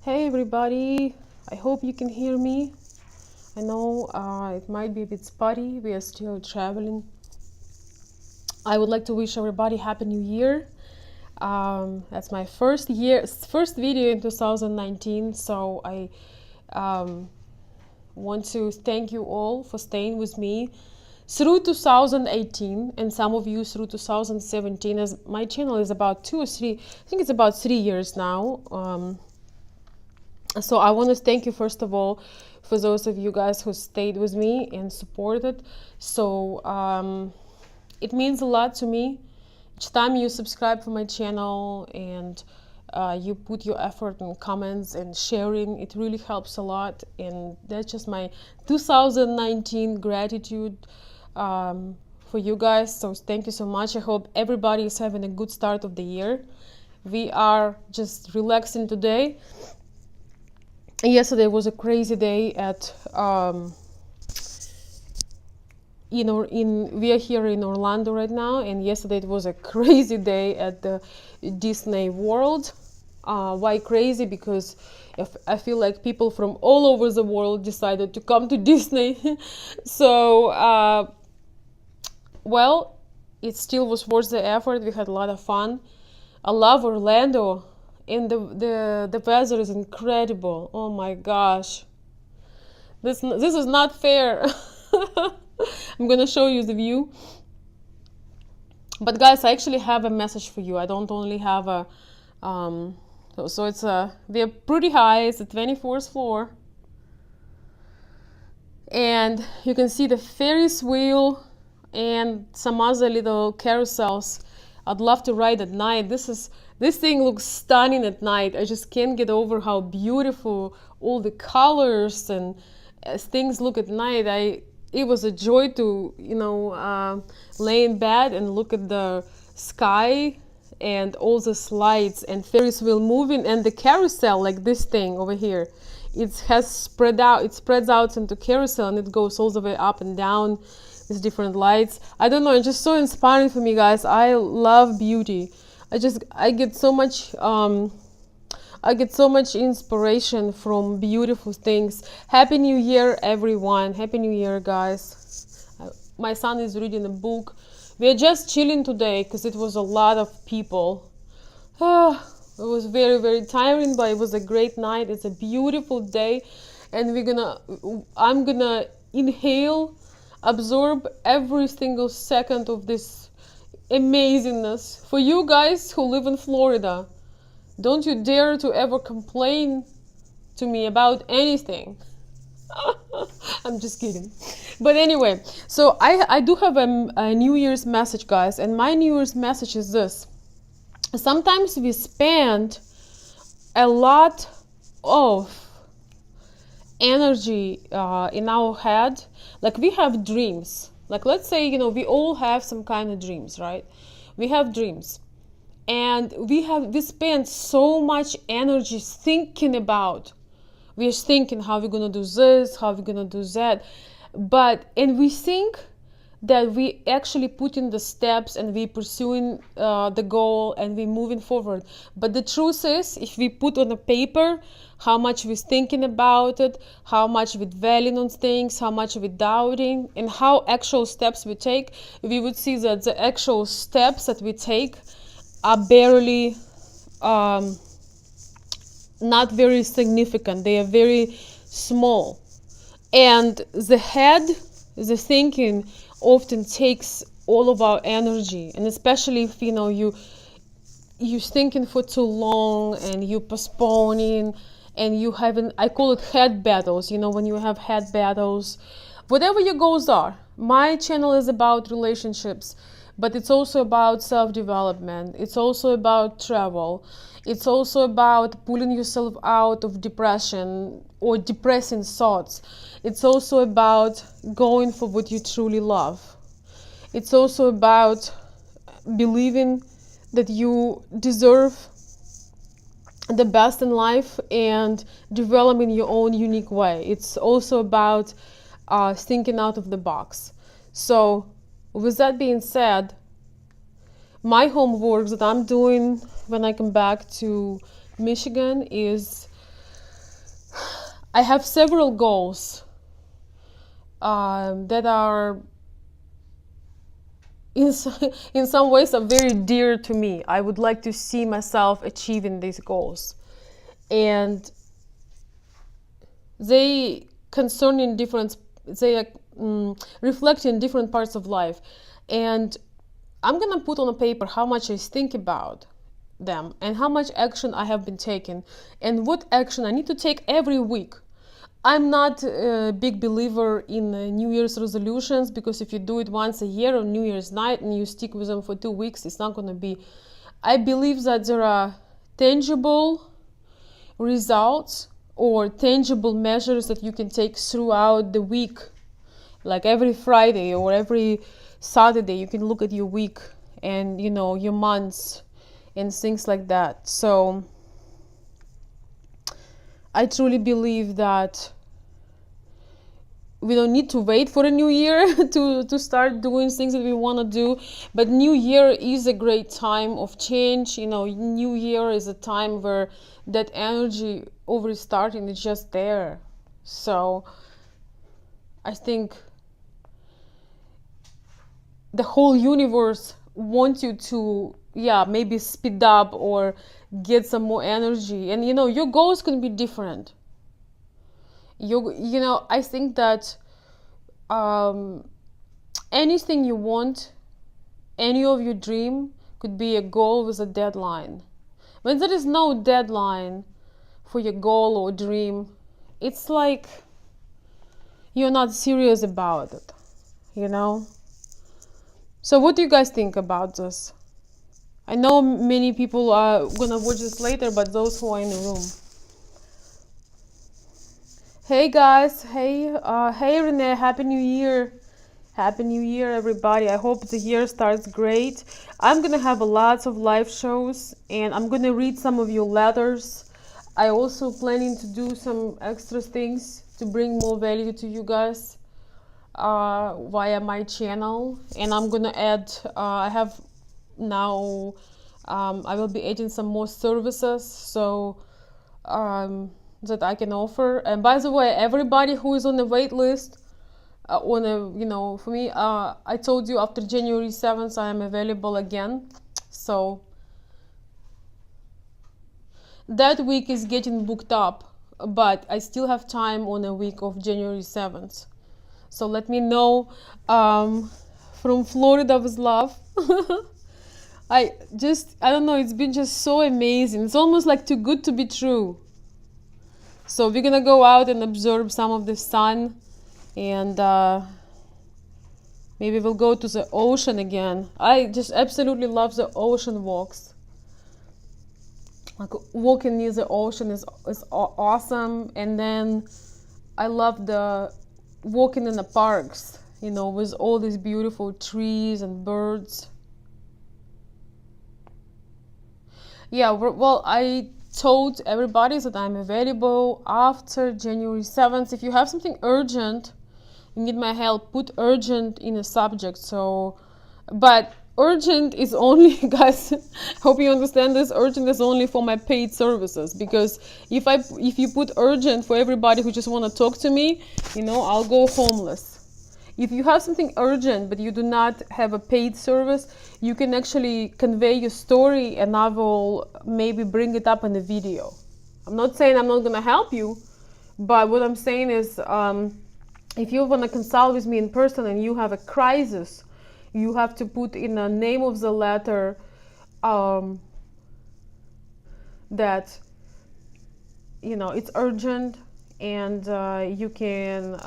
Hey everybody, I hope you can hear me. I know it might be a bit spotty, we are still traveling. I would like to wish everybody Happy New Year. That's my first video in 2019, so I want to thank you all for staying with me through 2018 and some of you through 2017, as my channel is about 3 years now. So I want to thank you first of all for those of you guys who stayed with me and supported. So it means a lot to me each time you subscribe to my channel and you put your effort in comments and sharing. It really helps a lot, and that's just my 2019 gratitude for you guys. So thank you so much. I hope everybody is having a good start of the year. We are just relaxing today. Yesterday was a crazy day at we are here in Orlando right now, and yesterday it was a crazy day at the Disney World. Why crazy? Because I feel like people from all over the world decided to come to Disney. So well, it still was worth the effort. We had a lot of fun. I love Orlando, and the weather is incredible. Oh my gosh, this is not fair. I'm gonna show you the view. But guys, I actually have a message for you. I don't only have a so it's we're pretty high. It's the 24th floor, and you can see the Ferris wheel and some other little carousels. I'd love to ride at night. This thing looks stunning at night. I just can't get over how beautiful all the colors and as things look at night. It was a joy to lay in bed and look at the sky and all the lights and Ferris wheel moving, and the carousel, like this thing over here. It spreads out into carousel, and it goes all the way up and down with different lights. I don't know, it's just so inspiring for me, guys. I love beauty. I get so much inspiration from beautiful things. Happy New Year, everyone. Happy New Year, guys. My son is reading a book. We're just chilling today because it was a lot of people. It was very, very tiring, but it was a great night. It's a beautiful day, and I'm gonna inhale, absorb every single second of this amazingness. For you guys who live in Florida, don't you dare to ever complain to me about anything. I'm just kidding. But anyway, so I do have a New Year's message, guys, and my New Year's message is this. Sometimes we spend a lot of energy in our head. Like, we have dreams. Like, let's say, we all have some kind of dreams, right? We have dreams. And we spend so much energy thinking about. We're thinking how we're gonna do this, how we're gonna do that. And we think that we actually put in the steps and we pursuing the goal and we moving forward. But the truth is, if we put on a paper how much we're thinking about it, how much we're dwelling on things, how much we're doubting, and how actual steps we take, we would see that the actual steps that we take are barely not very significant. They are very small. And the head, the thinking, often takes all of our energy. And especially if you're thinking for too long and you're postponing and you haven't, I call it head battles. When you have head battles, whatever your goals are. My channel is about relationships, but it's also about self-development. It's also about travel. It's also about pulling yourself out of depression or depressing thoughts. It's also about going for what you truly love. It's also about believing that you deserve the best in life and developing your own unique way. It's also about thinking out of the box. So, with that being said, my homework that I'm doing when I come back to Michigan is I have several goals that are in some ways are very dear to me. I would like to see myself achieving these goals, and they concern in different, they reflect in different parts of life. And I'm gonna put on a paper how much I think about them and how much action I have been taking and what action I need to take every week. I'm not a big believer in New Year's resolutions, because if you do it once a year on New Year's night and you stick with them for 2 weeks, it's not going to be. I believe that there are tangible results or tangible measures that you can take throughout the week. Like every Friday or every Saturday, you can look at your week and, you know, your months and things like that. So I truly believe that we don't need to wait for a new year to start doing things that we want to do. But New Year is a great time of change. You know, New Year is a time where that energy of restarting is just there. So I think the whole universe wants you to, maybe speed up or get some more energy. And, you know, your goals can be different. You know, I think that anything you want, any of your dream could be a goal with a deadline. When there is no deadline for your goal or dream, it's like you're not serious about it, you know? So what do you guys think about this? I know many people are gonna watch this later, but those who are in the room. Hey guys, hey Renee, Happy New Year. Happy New Year, everybody. I hope the year starts great. I'm gonna have lots of live shows and I'm gonna read some of your letters. I also planning to do some extra things to bring more value to you guys via my channel. And I'm gonna add, I have now, I will be adding some more services. So that I can offer. And by the way, everybody who is on the wait list, for me, I told you after January 7th I am available again. So that week is getting booked up, but I still have time on a week of January 7th. So let me know. From Florida with love. I don't know, it's been just so amazing. It's almost like too good to be true. So we're gonna go out and observe some of the sun, and maybe we'll go to the ocean again. I just absolutely love the ocean walks. Like walking near the ocean is awesome. And then I love the walking in the parks, you know, with all these beautiful trees and birds. Yeah, well, I told everybody that I'm available after January 7th. If you have something urgent, you need my help, put urgent in a subject. So, but urgent is only, guys, hope you understand this, urgent is only for my paid services, because if you put urgent for everybody who just want to talk to me, you know, I'll go homeless. If you have something urgent but you do not have a paid service, you can actually convey your story and I will maybe bring it up in a video. I'm not saying I'm not going to help you, but what I'm saying is if you want to consult with me in person and you have a crisis, you have to put in the name of the letter that, you know, it's urgent, and you can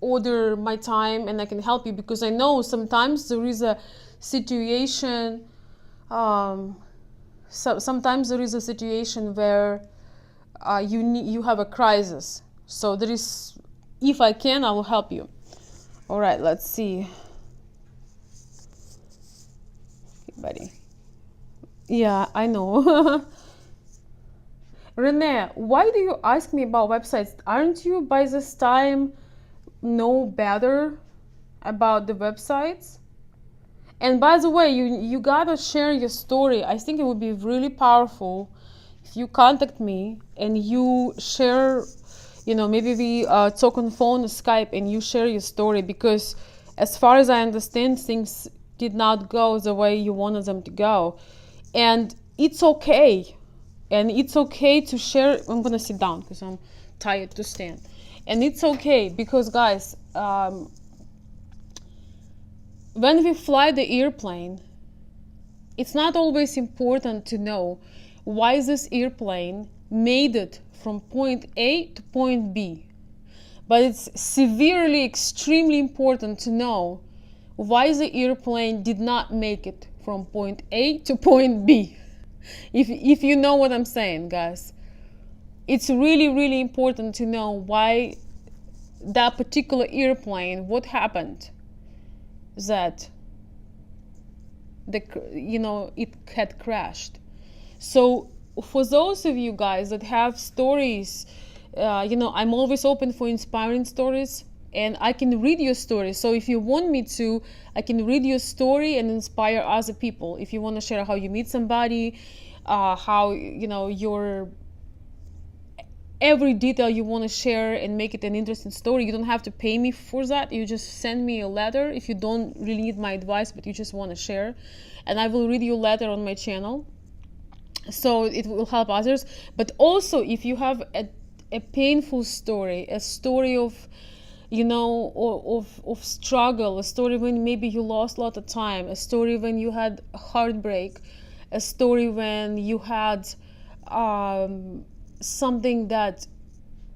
order my time and I can help you, because I know sometimes there is a situation sometimes there is a situation where you have a crisis. So there is, if I can, I will help you. All right, let's see. Okay, buddy. Yeah, I know. Renee, why do you ask me about websites? Aren't you by this time know better about the websites? And by the way, you gotta share your story. I think it would be really powerful if you contact me and you share maybe we talk on phone or Skype and you share your story, because as far as I understand, things did not go the way you wanted them to go. And it's okay. And it's okay to share. I'm going to sit down because I'm tired to stand. And it's okay because, guys, when we fly the airplane, it's not always important to know why this airplane made it from point A to point B. But it's severely, extremely important to know why the airplane did not make it from point A to point B. If you know what I'm saying, guys. It's really, really important to know why that particular airplane, what happened, that it had crashed. So for those of you guys that have stories, I'm always open for inspiring stories, and I can read your story. So if you want me to, I can read your story and inspire other people. If you want to share how you meet somebody, how your every detail you want to share and make it an interesting story, you don't have to pay me for that. You just send me a letter if you don't really need my advice, but you just want to share, and I will read your letter on my channel, so it will help others. But also, if you have a painful story, a story of of struggle, a story when maybe you lost a lot of time, a story when you had heartbreak, a story when you had something that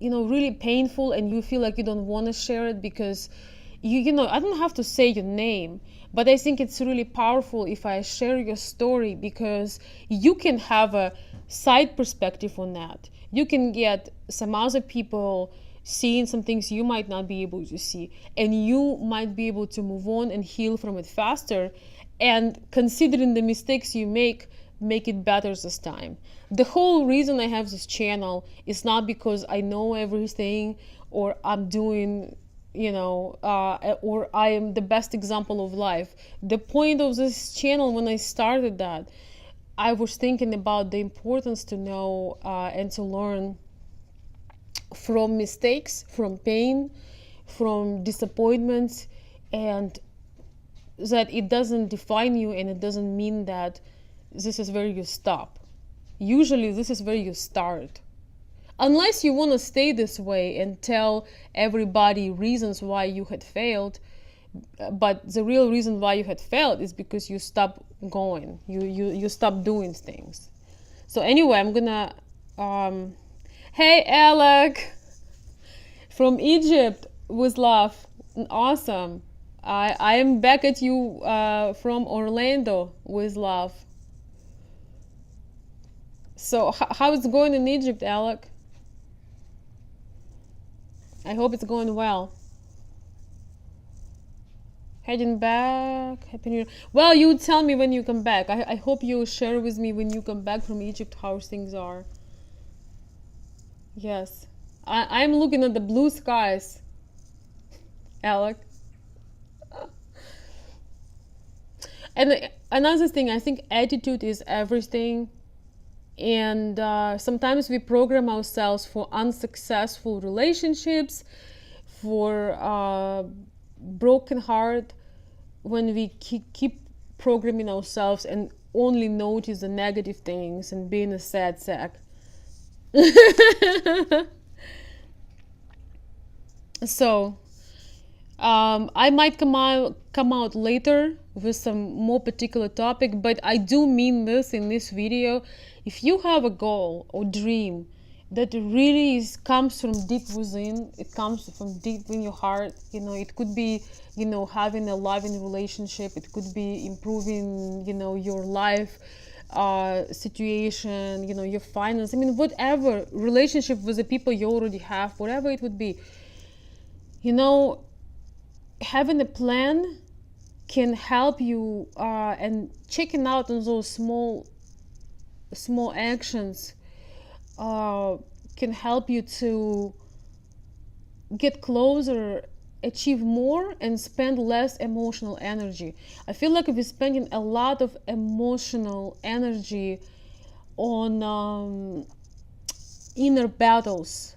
really painful, and you feel like you don't want to share it because I don't have to say your name, but I think it's really powerful if I share your story, because you can have a side perspective on that. You can get some other people seeing some things you might not be able to see, and you might be able to move on and heal from it faster, and considering the mistakes you make it better this time. The whole reason I have this channel is not because I know everything, or I'm doing or I am the best example of life. The point of this channel, when I started that, I was thinking about the importance to know and to learn from mistakes, from pain, from disappointments, and that it doesn't define you, and it doesn't mean that this is where you stop. Usually this is where you start. Unless you want to stay this way and tell everybody reasons why you had failed, but the real reason why you had failed is because you stopped going. You stopped doing things. So anyway, I'm gonna hey Alec from Egypt with love. Awesome. I am back at you from Orlando with love. So how is it going in Egypt, Alec? I hope it's going well. Heading back. Happy New Year. Well, you tell me when you come back. I hope you share with me when you come back from Egypt how things are. Yes. I'm looking at the blue skies, Alec. And another thing, I think attitude is everything. And sometimes we program ourselves for unsuccessful relationships, for broken heart, when we keep programming ourselves and only notice the negative things and being a sad sack. So I might come out later with some more particular topic, but I do mean this in this video. If you have a goal or dream that really comes from deep within, it comes from deep in your heart, it could be, having a loving relationship, it could be improving, your life situation, your finance, whatever, relationship with the people you already have, whatever it would be, having a plan can help you, and checking out on those small actions can help you to get closer, achieve more, and spend less emotional energy. I feel like we're spending a lot of emotional energy on inner battles,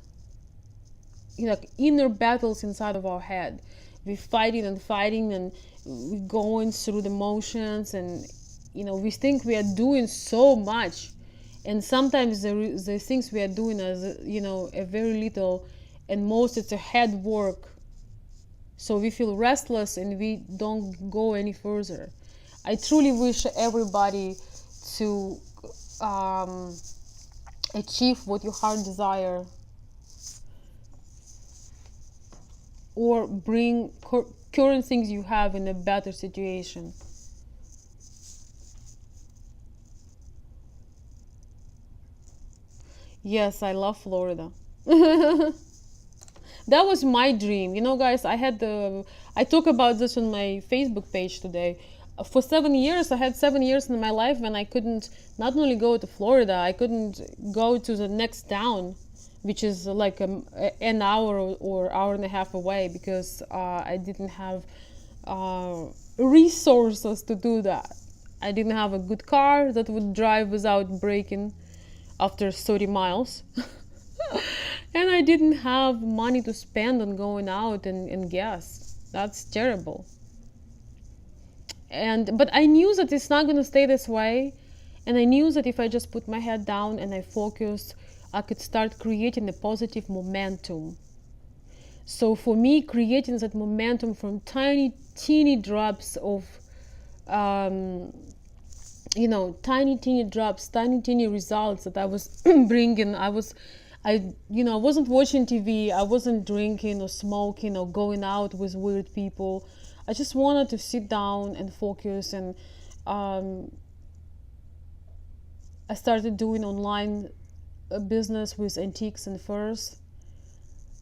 like inner battles inside of our head. We're fighting and fighting, and we're going through the motions, and we think we are doing so much, and sometimes the things we are doing is a very little, and most it's a head work. So we feel restless and we don't go any further. I truly wish everybody to achieve what your heart desire, or bring current things you have in a better situation. Yes, I love Florida. That was my dream. Guys, I talk about this on my Facebook page today. For 7 years, I had 7 years in my life when I couldn't not only go to Florida, I couldn't go to the next town, which is like an hour or hour and a half away, because I didn't have resources to do that. I didn't have a good car that would drive without braking after 30 miles. And I didn't have money to spend on going out and gas. That's terrible. But I knew that it's not going to stay this way, and I knew that if I just put my head down and I focused, I could start creating a positive momentum. So for me, creating that momentum from tiny, teeny drops of, tiny, teeny drops, tiny, teeny results that I was bringing. I wasn't watching TV. I wasn't drinking or smoking or going out with weird people. I just wanted to sit down and focus, and I started doing online business with antiques and furs.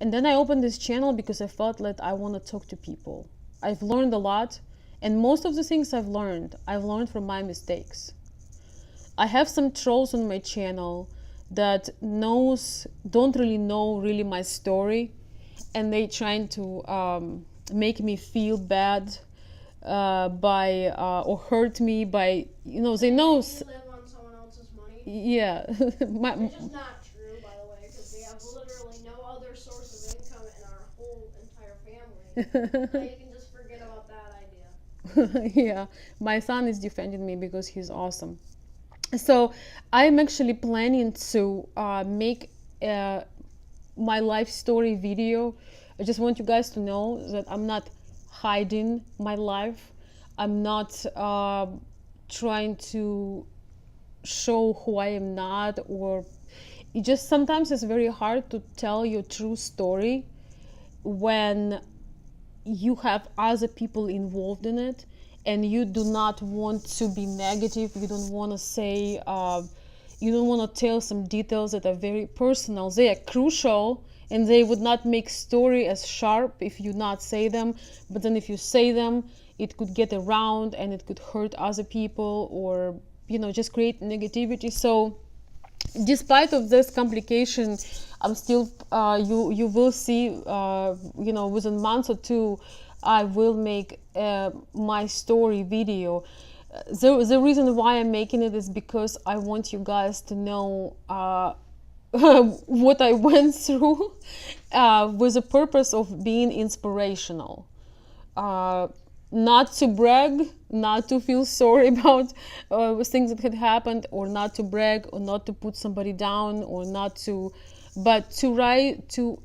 And then I opened this channel because I felt that I want to talk to people. I've learned a lot, and most of the things I've learned from my mistakes. I have some trolls on my channel that don't really know my story, and they trying to make me feel bad by or hurt me by they know. You live on someone else's money. Yeah. Which is not true, by the way, because we have literally no other source of income in our whole entire family. So you can just forget about that idea. Yeah, my son is defending me because he's awesome. So I'm actually planning to make my life story video. I just want you guys to know that I'm not hiding my life. I'm not trying to show who I am not, or it just sometimes it's very hard to tell your true story when you have other people involved in it, and you do not want to be negative. You don't want to say you don't want to tell some details that are very personal. They are crucial, and they would not make story as sharp if you not say them. But then if you say them, it could get around and it could hurt other people, or just create negativity. So despite of this complication, I'm still you will see within months or two I will make my story video. The reason why I'm making it is because I want you guys to know what I went through with the purpose of being inspirational. Not to brag, not to feel sorry about things that had happened, or not to brag, or not to put somebody down, or not to, but to write to.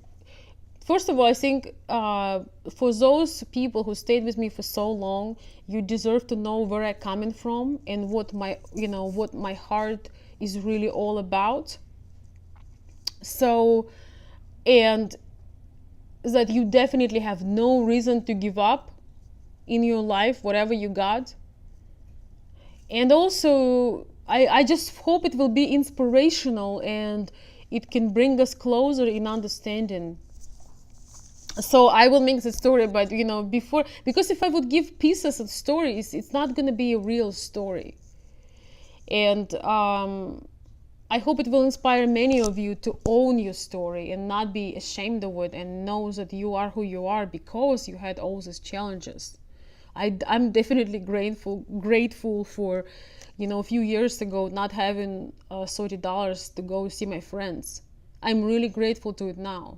First of all, I think for those people who stayed with me for so long, you deserve to know where I'm coming from and what my heart is really all about. So, and that you definitely have no reason to give up in your life, whatever you got. And also, I just hope it will be inspirational and it can bring us closer in understanding. So I will make the story, but before, because if I would give pieces of stories, it's not going to be a real story. And I hope it will inspire many of you to own your story and not be ashamed of it, and know that you are who you are because you had all these challenges. I'm definitely grateful for, a few years ago not having $30 to go see my friends. I'm really grateful to it now.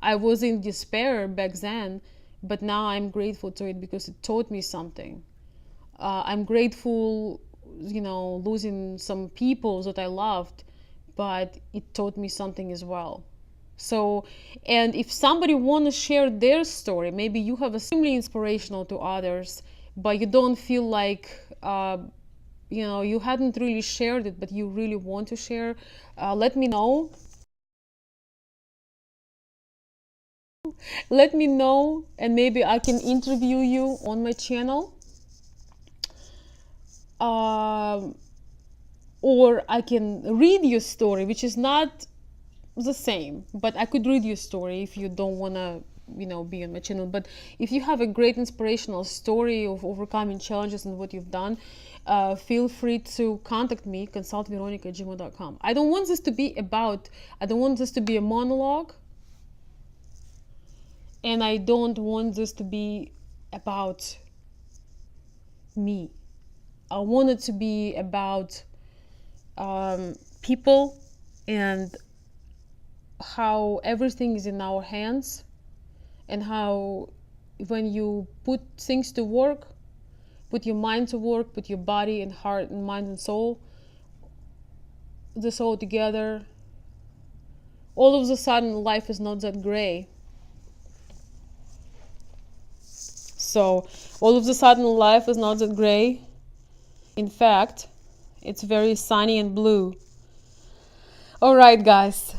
I was in despair back then, but now I'm grateful to it because it taught me something. I'm grateful, losing some people that I loved, but it taught me something as well. So, and if somebody want to share their story, maybe you have a extremely inspirational to others, but you don't feel like, you hadn't really shared it, but you really want to share, let me know. Let me know, and maybe I can interview you on my channel. Or I can read your story, which is not the same, but I could read your story if you don't want to be on my channel. But if you have a great inspirational story of overcoming challenges and what you've done, feel free to contact me, consultveronica@gmail.com. I don't want this to be a monologue, and I don't want this to be about me. I want it to be about people, and how everything is in our hands, and how when you put things to work, put your mind to work, put your body and heart and mind and soul, this all together, all of a sudden life is not that gray. So all of a sudden life is not that gray. In fact, it's very sunny and blue. All right, guys.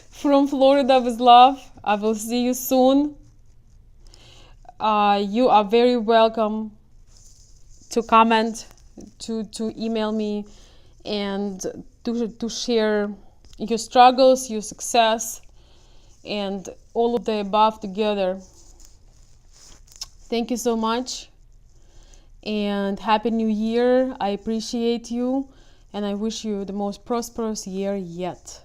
From Florida with love. I will see you soon. You are very welcome to comment, to email me, and to share your struggles, your success, and all of the above together. Thank you so much, and Happy New Year. I appreciate you, and I wish you the most prosperous year yet.